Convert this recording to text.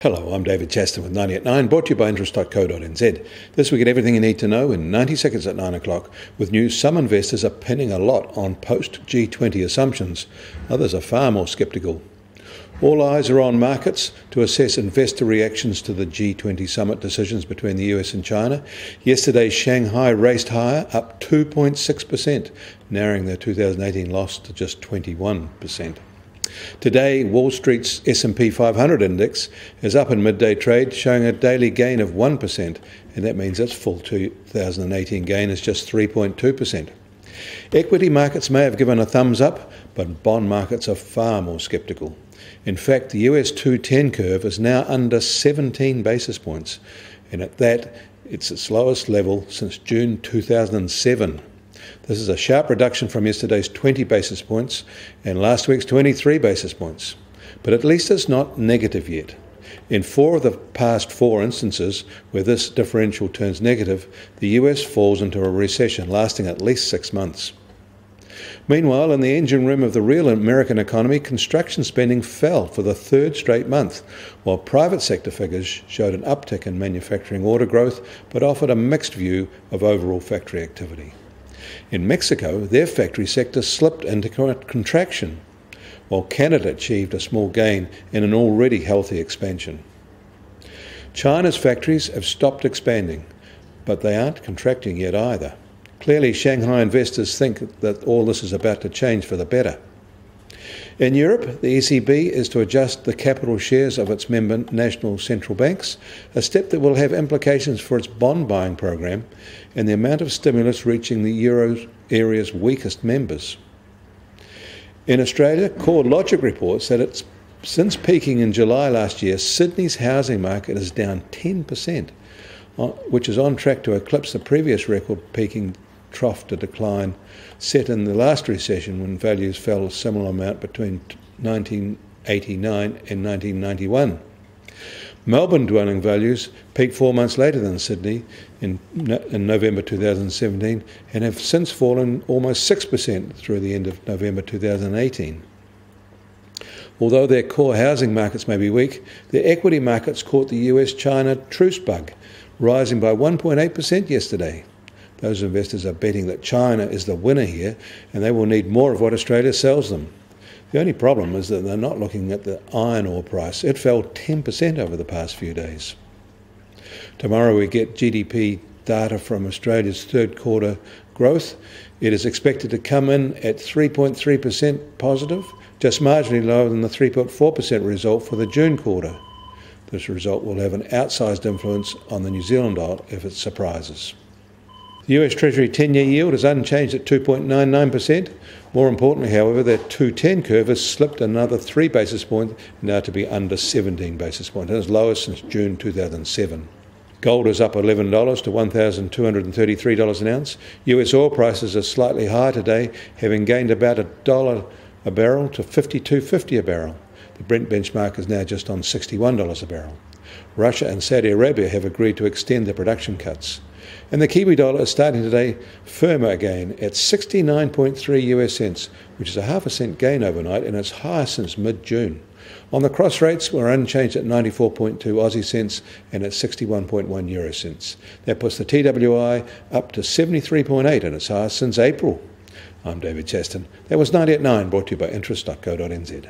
Hello, I'm David Chaston with 90 at 9, brought to you by interest.co.nz. This week at everything you need to know in 90 seconds at 9 o'clock. With news, some investors are pinning a lot on post-G20 assumptions. Others are far more sceptical. All eyes are on markets to assess investor reactions to the G20 summit decisions between the US and China. Yesterday, Shanghai raced higher, up 2.6%, narrowing their 2018 loss to just 21%. Today, Wall Street's S&P 500 index is up in midday trade, showing a daily gain of 1%, and that means its full 2018 gain is just 3.2%. Equity markets may have given a thumbs up, but bond markets are far more sceptical. In fact, the US 210 curve is now under 17 basis points, and at that, it's its lowest level since June 2007. This is a sharp reduction from yesterday's 20 basis points and last week's 23 basis points. But at least it's not negative yet. In 4 of the past 4 instances where this differential turns negative, the US falls into a recession lasting at least 6 months. Meanwhile, in the engine room of the real American economy, construction spending fell for the 3rd straight month, while private sector figures showed an uptick in manufacturing order growth but offered a mixed view of overall factory activity. In Mexico, their factory sector slipped into contraction, while Canada achieved a small gain in an already healthy expansion. China's factories have stopped expanding, but they aren't contracting yet either. Clearly, Shanghai investors think that all this is about to change for the better. In Europe, the ECB is to adjust the capital shares of its member national central banks, a step that will have implications for its bond buying program and the amount of stimulus reaching the euro area's weakest members. In Australia, CoreLogic reports that since peaking in July last year, Sydney's housing market is down 10%, which is on track to eclipse the previous record peaking trough to decline set in the last recession when values fell a similar amount between 1989 and 1991. Melbourne dwelling values peaked 4 months later than Sydney in November 2017 and have since fallen almost 6% through the end of November 2018. Although their core housing markets may be weak, their equity markets caught the US-China truce bug, rising by 1.8% yesterday. Those investors are betting that China is the winner here and they will need more of what Australia sells them. The only problem is that they're not looking at the iron ore price. It fell 10% over the past few days. Tomorrow we get GDP data from Australia's 3rd quarter growth. It is expected to come in at 3.3% positive, just marginally lower than the 3.4% result for the June quarter. This result will have an outsized influence on the New Zealand dollar if it surprises. The US Treasury 10-year yield is unchanged at 2.99%. More importantly, however, that 210 curve has slipped another 3 basis points, now to be under 17 basis points. It is lowest since June 2007. Gold is up $11 to $1,233 an ounce. US oil prices are slightly higher today, having gained about $1 a barrel to $52.50 a barrel. The Brent benchmark is now just on $61 a barrel. Russia and Saudi Arabia have agreed to extend their production cuts. And the Kiwi dollar is starting today firmer again at 69.3 US cents, which is a half a cent gain overnight and its highest since mid-June. On the cross rates, we're unchanged at 94.2 Aussie cents and at 61.1 euro cents. That puts the TWI up to 73.8 and its highest since April. I'm David Chaston. That was 90 at 9, brought to you by interest.co.nz.